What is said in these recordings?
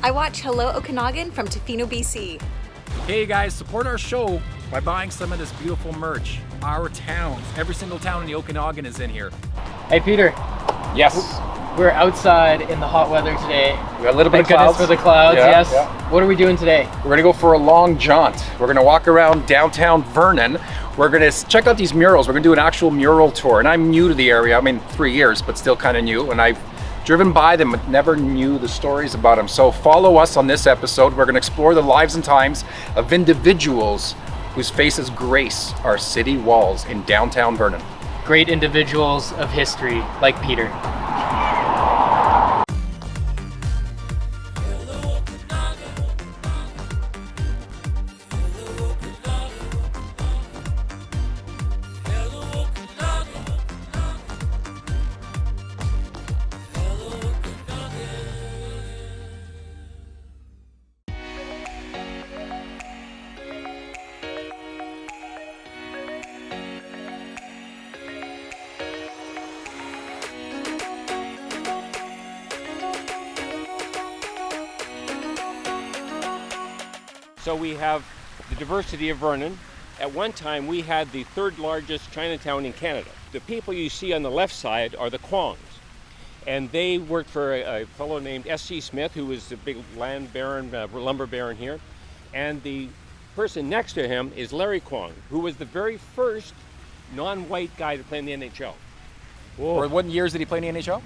I watch Hello Okanagan from Tofino, BC. Hey guys, support our show by buying some of this beautiful merch. Our towns, every single town in the Okanagan is in here. Hey Peter. Yes. We're outside in the hot weather today. We got a little bit of Thank clouds. goodness for the clouds, Yeah, yes. yeah. What are we doing today? We're gonna go for a long jaunt. We're gonna walk around downtown Vernon. We're gonna check out these murals. We're gonna do an actual mural tour. And I'm new to the area. I'm in 3 years, but still kind of new. And I've driven by them, but never knew the stories about them. So follow us on this episode. We're gonna explore the lives and times of individuals whose faces grace our city walls in downtown Vernon. Great individuals of history, like Peter. So we have the diversity of Vernon. At one time, we had the third largest Chinatown in Canada. The people you see on the left side are the Kwongs. And they worked for a fellow named S.C. Smith, who was the big land baron, lumber baron here. And the person next to him is Larry Kwong, who was the very first non-white guy to play in the NHL. Or what years did he play in the NHL?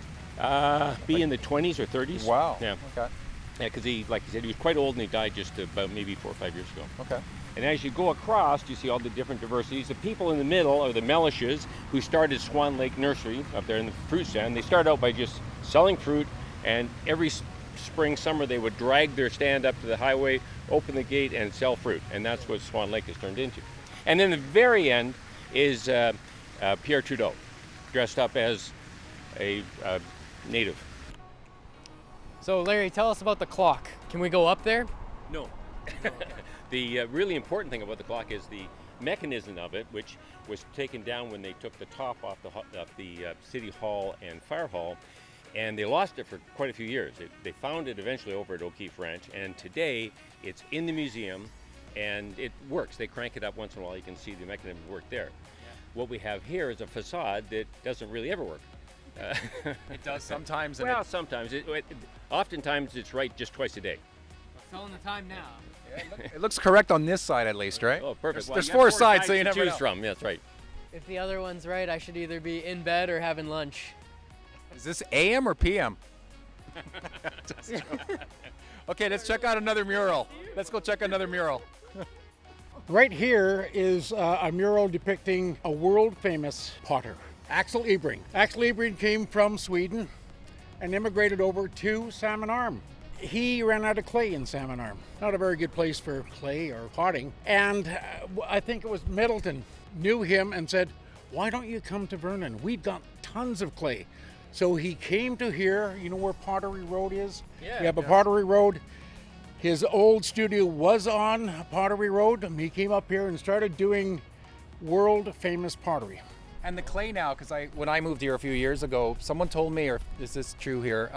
Be in the 20s or 30s. Wow. Yeah. Okay. Yeah, because he, like he said, he was quite old and he died just about maybe 4 or 5 years ago. Okay. And as you go across, you see all the different diversities. The people in the middle are the Melishes, who started Swan Lake Nursery up there in the fruit stand. They started out by just selling fruit, and every spring, summer, they would drag their stand up to the highway, open the gate, and sell fruit. And that's what Swan Lake has turned into. And then the very end is Pierre Trudeau, dressed up as a native. So Larry, tell us about the clock. Can we go up there? No. The really important thing about the clock is the mechanism of it, which was taken down when they took the top off the City Hall and Fire Hall, and they lost it for quite a few years. They found it eventually over at O'Keefe Ranch, and today it's in the museum, and it works. They crank it up once in a while. You can see the mechanism work there. Yeah. What we have here is a facade that doesn't really ever work. It does sometimes. Well, sometimes. Oftentimes it's right just twice a day. We're filling the time now. Yeah, it looks correct on this side at least, right? Oh, perfect. There's four sides, so you to never choose know. from. Yes, right. If the other one's right, I should either be in bed or having lunch. Is this AM or PM? Okay, let's check out another mural. Let's go check another mural. Right here is a mural depicting a world-famous potter, Axel Ebring. Axel Ebring came from Sweden and immigrated over to Salmon Arm. He ran out of clay in Salmon Arm. Not a very good place for clay or potting. And I think it was Middleton knew him and said, why don't you come to Vernon? We've got tons of clay. So he came to here. You know where Pottery Road is? Yeah. You have a Pottery Road. His old studio was on Pottery Road. He came up here and started doing world famous pottery. And the clay now, because when I moved here a few years ago, someone told me, or is this true here,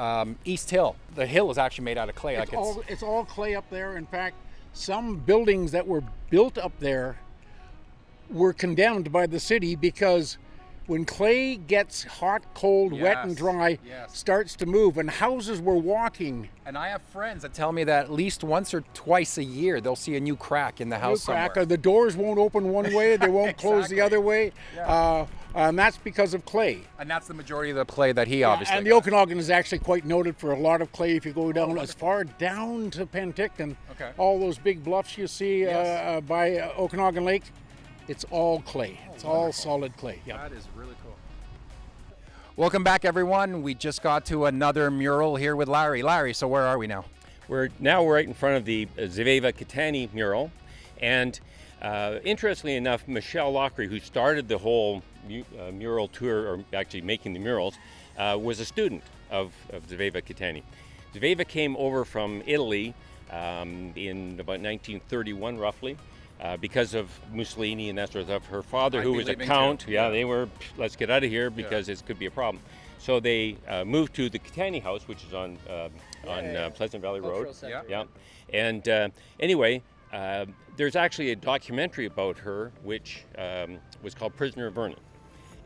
East Hill, the hill is actually made out of clay. It's all clay up there. In fact, some buildings that were built up there were condemned by the city because when clay gets hot, cold, wet and dry, starts to move, and houses were walking. And I have friends that tell me that at least once or twice a year they'll see a new crack in the house somewhere. The doors won't open one way, they won't close the other way, and that's because of clay. And that's the majority of the clay that he obviously And the Okanagan is actually quite noted for a lot of clay. If you go down as far down to Penticton, all those big bluffs you see by Okanagan Lake, it's all clay. It's all solid clay. Yeah. That is really cool. Welcome back, everyone. We just got to another mural here with Larry. Larry, so where are we now? We're right in front of the Zveva Kitani mural, and interestingly enough, Michelle Lockery, who started the whole mural tour, or actually making the murals, was a student of Zveva Kitani. Zveva came over from Italy in about 1931, roughly. Because of Mussolini and that sort of stuff. Her father, who was a count, they were, let's get out of here because it could be a problem. So they moved to the Kitani house, which is on on Pleasant Valley Cultural Road. Center. Yeah. And anyway, there's actually a documentary about her, which was called Prisoner of Vernon.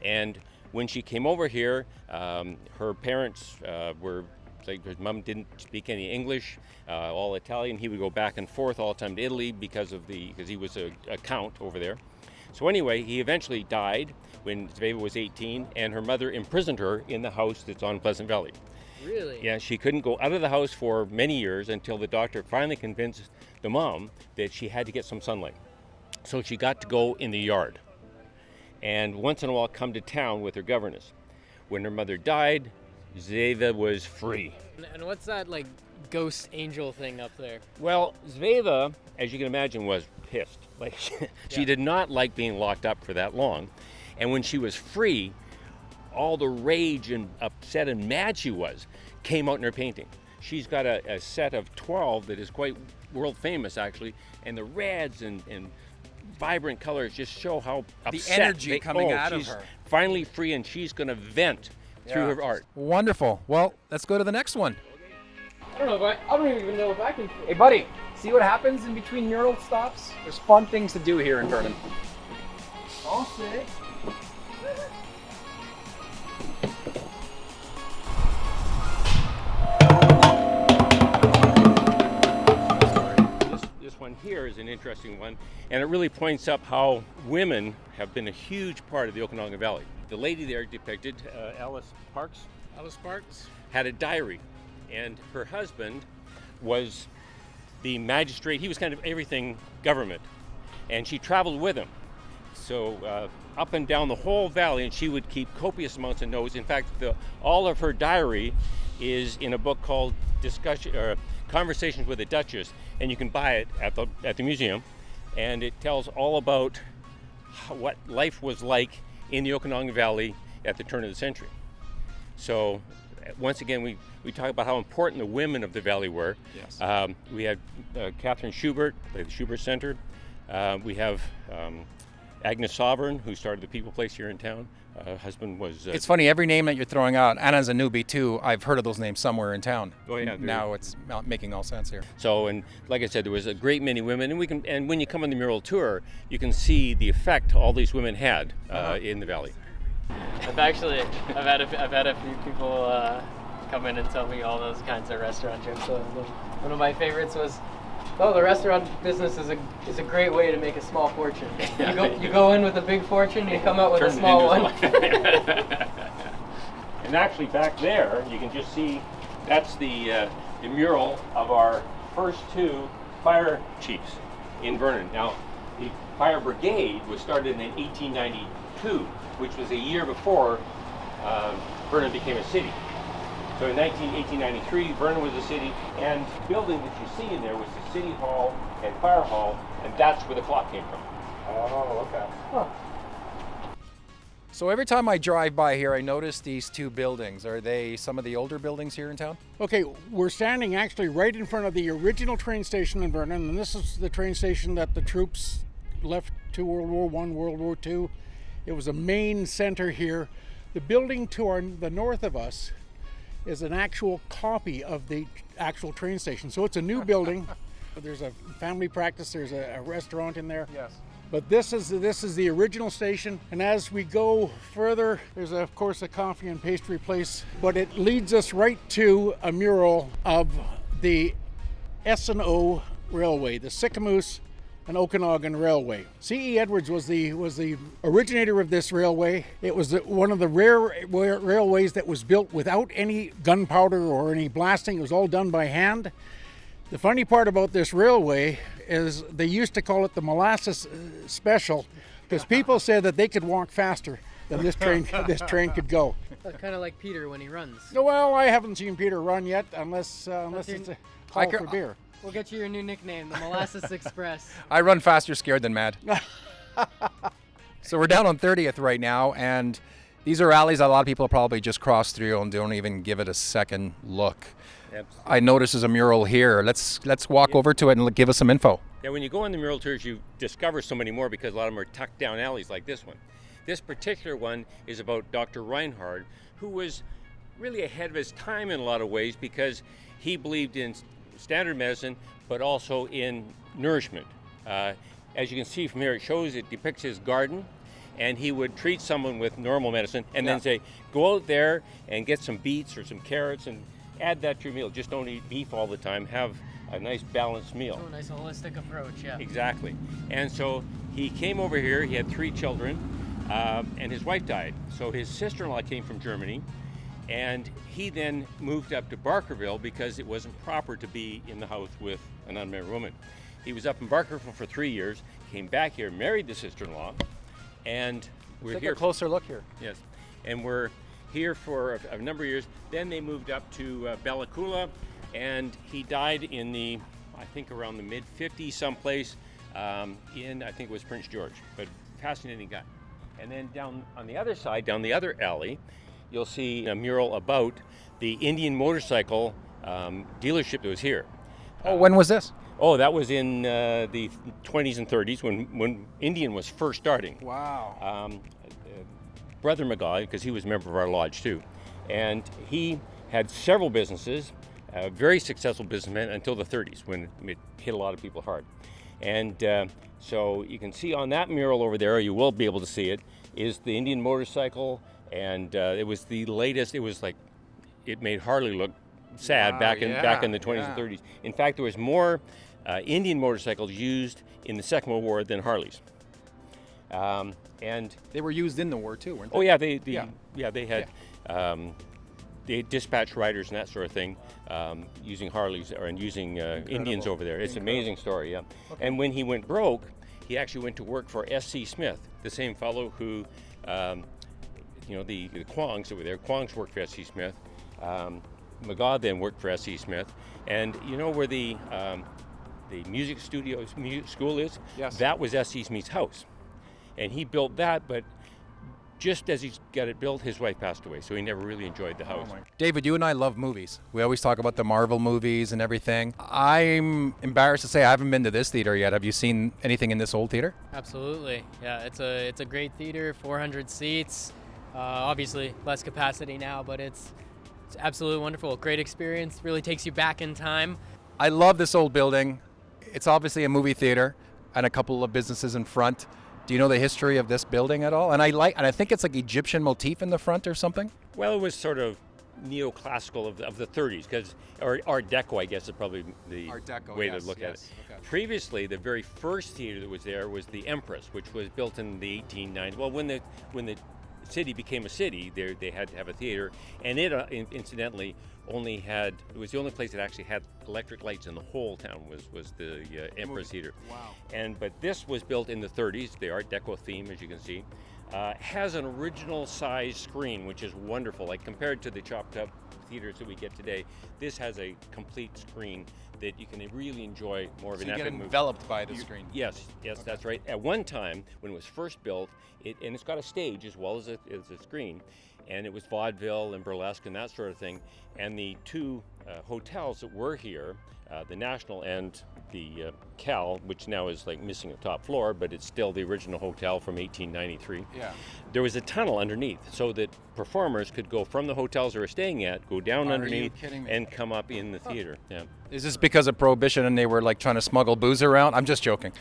And when she came over here, her parents were, like, his mom didn't speak any English, all Italian. He would go back and forth all the time to Italy because he was a count over there. So anyway, he eventually died when Zveva was 18, and her mother imprisoned her in the house that's on Pleasant Valley. Really? Yeah, she couldn't go out of the house for many years until the doctor finally convinced the mom that she had to get some sunlight. So she got to go in the yard and once in a while come to town with her governess. When her mother died, Zveva was free. And what's that like ghost angel thing up there? Well, Zveva, as you can imagine, was pissed. Like she did not like being locked up for that long. And when she was free, all the rage and upset and mad she was came out in her painting. She's got a set of 12 that is quite world famous, actually, and the reds and vibrant colors just show how upset The energy coming out of she's her. finally free, and she's going to vent through her art. Wonderful. Well, let's go to the next one. I don't even know if I can. Hey, buddy, see what happens in between mural stops? There's fun things to do here in Vernon. I'll say. This one here is an interesting one, and it really points up how women have been a huge part of the Okanagan Valley. The lady there depicted, Alice Parks, had a diary, and her husband was the magistrate. He was kind of everything government, and she traveled with him. So up and down the whole valley, and she would keep copious amounts of notes. In fact, all of her diary is in a book called Conversations with the Duchess, and you can buy it at the museum, and it tells all about what life was like in the Okanagan Valley at the turn of the century. So once again, we talk about how important the women of the valley were. Yes. We had Catherine Schubert, the Schubert Center. We have Agnes Sovereign, who started the People Place here in town. Husband was... It's funny, every name that you're throwing out, and as a newbie too, I've heard of those names somewhere in town. Oh, yeah. Now it's making all sense here. So, and like I said, there was a great many women, and when you come on the mural tour, you can see the effect all these women had in the valley. I've had a few people come in and tell me all those kinds of restaurant jokes. So one of my favorites was, "Oh, the restaurant business is a great way to make a small fortune. You go in with a big fortune, you come out with a small one." And actually, back there, you can just see that's the mural of our first two fire chiefs in Vernon. Now, the fire brigade was started in 1892, which was a year before Vernon became a city. So in 1893, Vernon was a city, and the building that you see in there was the City Hall and Fire Hall, and that's where the clock came from. Oh, okay. Huh. So every time I drive by here, I notice these two buildings. Are they some of the older buildings here in town? Okay, we're standing actually right in front of the original train station in Vernon, and this is the train station that the troops left to World War I, World War II. It was a main center here. The building to the north of us is an actual copy of the actual train station. So it's a new building. There's a family practice, there's a restaurant in there. Yes. But this is the original station, and as we go further, there's of course a coffee and pastry place, but it leads us right to a mural of the S&O Railway, the Sicamous and Okanagan Railway. C.E. Edwards was the originator of this railway. It was one of the rare railways that was built without any gunpowder or any blasting. It was all done by hand. The funny part about this railway is they used to call it the molasses special because people said that they could walk faster than this train could go. Kind of like Peter when he runs. Well, I haven't seen Peter run yet unless it's a call for beer. We'll get you your new nickname, the Molasses Express. I run faster scared than mad. So we're down on 30th right now, and these are alleys that a lot of people probably just cross through and don't even give it a second look. Absolutely. I notice there's a mural here. Let's walk over to it and give us some info. Yeah, when you go on the mural tours, you discover so many more because a lot of them are tucked down alleys like this one. This particular one is about Dr. Reinhard, who was really ahead of his time in a lot of ways because he believed in standard medicine, but also in nourishment. As you can see from here, it depicts his garden, and he would treat someone with normal medicine and then say, go out there and get some beets or some carrots and add that to your meal. Just don't eat beef all the time. Have a nice balanced meal. Oh, nice holistic approach, yeah. Exactly. And so he came over here. He had 3 children, and his wife died. So his sister-in-law came from Germany, and he then moved up to Barkerville because it wasn't proper to be in the house with an unmarried woman. He was up in Barkerville for 3 years, came back here, married the sister-in-law, and we're Take here. a closer look here. Yes, and we're here for a number of years. Then they moved up to Bella Coola, and he died in the, I think around the mid-50s someplace, in, I think it was Prince George, but fascinating guy. And then down on the other side, down the other alley, you'll see a mural about the Indian motorcycle dealership that was here. Oh, when was this? Oh, that was in the 20s and 30s when Indian was first starting. Wow. Brother McGaw, because he was a member of our lodge too, and he had several businesses, very successful businessman until the 30s when it hit a lot of people hard. And so you can see on that mural over there, you will be able to see it, is the Indian motorcycle, and it was the latest. It was like, it made Harley look sad back in the 20s and 30s. In fact, there was more Indian motorcycles used in the Second World War than Harleys. And they were used in the war too, weren't they? oh yeah, they had they dispatched riders and that sort of thing using Harleys and using Indians over there. It's an amazing story, yeah. Okay. And when he went broke, he actually went to work for S.C. Smith, the same fellow who, the Kwongs over there. Kwongs worked for S.C. Smith. McGaw then worked for S.C. Smith, and you know where the music school is? Yes. That was S.C. Smith's house, and he built that. But just as he got it built, his wife passed away, so he never really enjoyed the house. David, you and I love movies. We always talk about the Marvel movies and everything. I'm embarrassed to say I haven't been to this theater yet. Have you seen anything in this old theater? Absolutely, yeah. It's a great theater, 400 seats. Obviously less capacity now, but it's absolutely wonderful. Great experience. Really takes you back in time. I love this old building. It's obviously a movie theater and a couple of businesses in front. Do you know the history of this building at all? And I think it's like Egyptian motif in the front or something. Well, it was sort of neoclassical of the 30s, because or Art Deco, I guess, is probably the way to look at it. Okay. Previously, the very first theater that was there was the Empress, which was built in the 1890s. Well, when the city became a city, they had to have a theater, and it incidentally it was the only place that actually had electric lights in the whole town was the Empress Theater. Wow. But this was built in the 30s, the Art Deco theme, as you can see. Has an original size screen, which is wonderful. Like compared to the chopped up theaters that we get today, this has a complete screen that you can really enjoy more of an epic movie. You get enveloped by the screen. Yes, okay. That's right. At one time, when it was first built, it's got a stage as well as a screen, and it was vaudeville and burlesque and that sort of thing. And the two hotels that were here, the National and the Cal, which now is like missing a top floor, but it's still the original hotel from 1893. Yeah. There was a tunnel underneath so that performers could go from the hotels they were staying at, go down underneath, and come up in the theater. Yeah. Is this because of Prohibition and they were like trying to smuggle booze around? I'm just joking.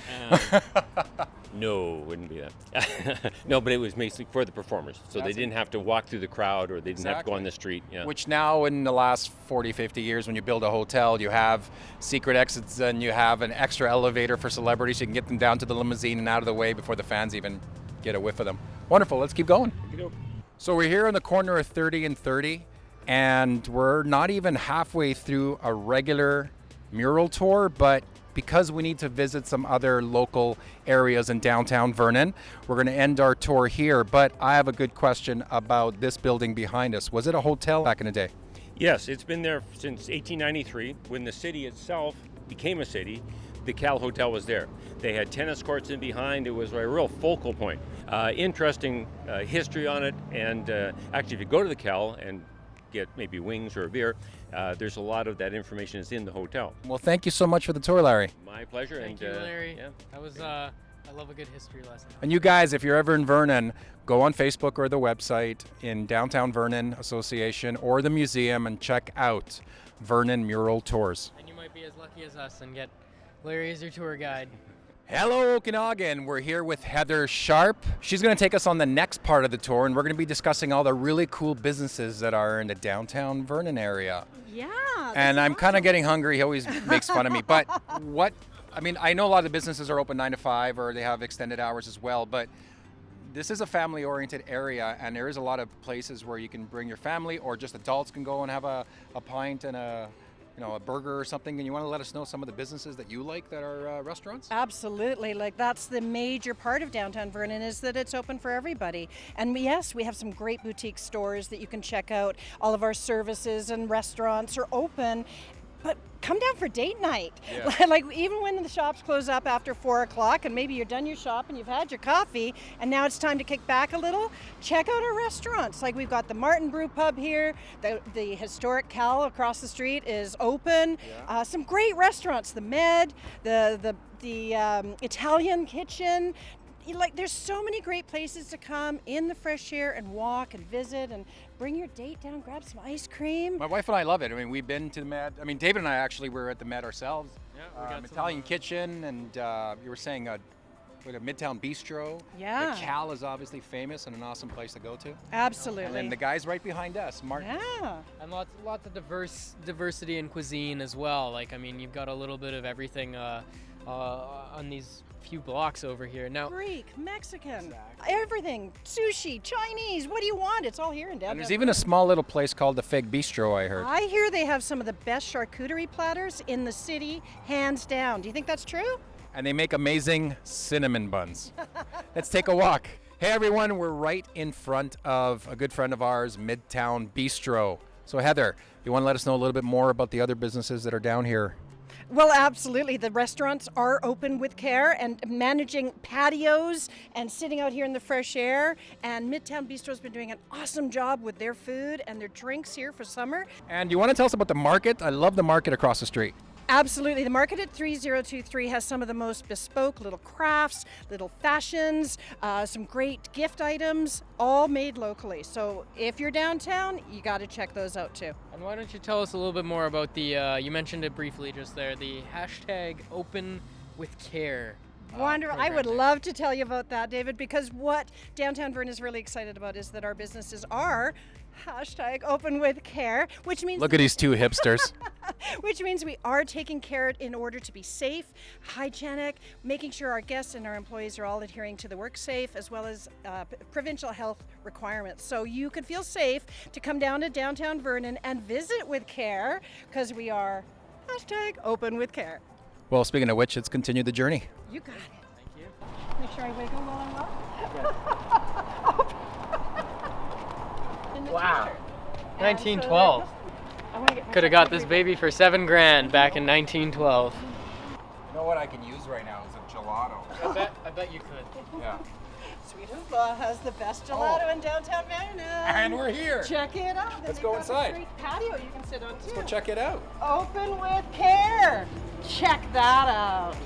No, it wouldn't be that. No, but it was basically for the performers. So they didn't have to walk through the crowd, or they didn't have to go on the street. Yeah. Which now in the last 40, 50 years, when you build a hotel, you have secret exits and you have an extra elevator for celebrities. You can get them down to the limousine and out of the way before the fans even get a whiff of them. Wonderful. Let's keep going. So we're here on the corner of 30 and 30, and we're not even halfway through a regular mural tour, but because we need to visit some other local areas in downtown Vernon, we're going to end our tour here. But I have a good question about this building behind us. Was it a hotel back in the day? Yes, it's been there since 1893. When the city itself became a city, the Cal Hotel was there. They had tennis courts in behind. It was a real focal point. Interesting history on it. And actually, if you go to the Cal and get maybe wings or a beer, there's a lot of that information is in the hotel. Well, thank you so much for the tour, Larry. My pleasure. Thank you, Larry. Yeah. That was I love a good history lesson. And you guys, if you're ever in Vernon, go on Facebook or the website in Downtown Vernon Association or the museum and check out Vernon mural tours. And you might be as lucky as us and get Larry as your tour guide. Hello, Okanagan. We're here with Heather Sharp. She's going to take us on the next part of the tour, and we're going to be discussing all the really cool businesses that are in the downtown Vernon area. Yeah. And I'm kind of getting hungry. He always makes fun of me. But I know a lot of the businesses are open 9 to 5 or they have extended hours as well, but this is a family-oriented area, and there is a lot of places where you can bring your family or just adults can go and have a pint and a burger or something. And you want to let us know some of the businesses that you like that are restaurants? Absolutely. Like, that's the major part of downtown Vernon, is that it's open for everybody. And yes, we have some great boutique stores that you can check out. All of our services and restaurants are open. But come down for date night. Yeah. Like, even when the shops close up after 4 o'clock and maybe you're done your shop and you've had your coffee and now it's time to kick back a little, check out our restaurants. Like, we've got the Martin Brew Pub here, the historic Cal across the street is open. Yeah. Some great restaurants, the Med, the Italian Kitchen. Like, there's so many great places to come in the fresh air and walk and visit and bring your date down, grab some ice cream. My wife and I love it. I mean, we've been to the Med. I mean, David and I actually were at the Med ourselves. Yeah, we got Italian Kitchen, and you were saying a Midtown Bistro. Yeah. The Cal is obviously famous and an awesome place to go to. Absolutely. And then the guy's right behind us, Martin. Yeah. And lots of diversity in cuisine as well. Like, I mean, you've got a little bit of everything on these few blocks over here. Now, Greek, Mexican, everything, sushi, Chinese, what do you want? It's all here in downtown. And there's even a small little place called the Fig Bistro, I heard. I hear they have some of the best charcuterie platters in the city, hands down. Do you think that's true? And they make amazing cinnamon buns. Let's take a walk. Hey everyone, we're right in front of a good friend of ours, Midtown Bistro. So Heather, you want to let us know a little bit more about the other businesses that are down here? Well, absolutely. The restaurants are open with care and managing patios and sitting out here in the fresh air. And Midtown Bistro's been doing an awesome job with their food and their drinks here for summer. And you want to tell us about the market? I love the market across the street. Absolutely. The market at 3023 has some of the most bespoke little crafts, little fashions, some great gift items, all made locally. So if you're downtown, you got to check those out too. and why don't you tell us a little bit more about the, you mentioned it briefly just there, the hashtag Open with Care. Wonderful. I would love to tell you about that, David, because what Downtown Vernon is really excited about is that our businesses are hashtag open with care, which means Look at these two hipsters. which means we are taking care in order to be safe, hygienic, making sure our guests and our employees are all adhering to the WorkSafe as well as provincial health requirements. So you could feel safe to come down to Downtown Vernon and visit with care, because we are hashtag open with care. Well, speaking of which, let's continue the journey. You got it. Thank you. Make sure I wiggle while I walk. In the Wow. t-shirt. 1912. I wanna get my Could have got this baby for $7,000 back in 1912. You know what I can use right now is a gelato. I bet you could. Yeah. Sweet Hoopla has the best gelato in downtown Vernon. And we're here. Check it out. Let's They've go got inside. The great patio you can sit on too. Let's go check it out. Open with care. Check that out.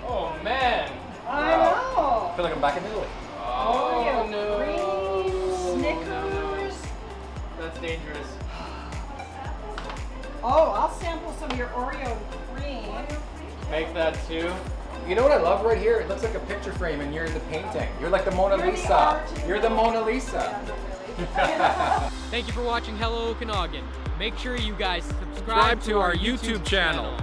Oh man. I know. I feel like I'm back in Italy. Oreo no. cream, Snickers. That's dangerous. Oh, I'll sample some of your Oreo cream. Make that too. You know what I love right here? It looks like a picture frame and you're the painting. You're like the Mona You're the Lisa. art. You're the Mona Lisa. Thank you for watching Hello Okanagan. Make sure you guys Subscribe to our YouTube channel.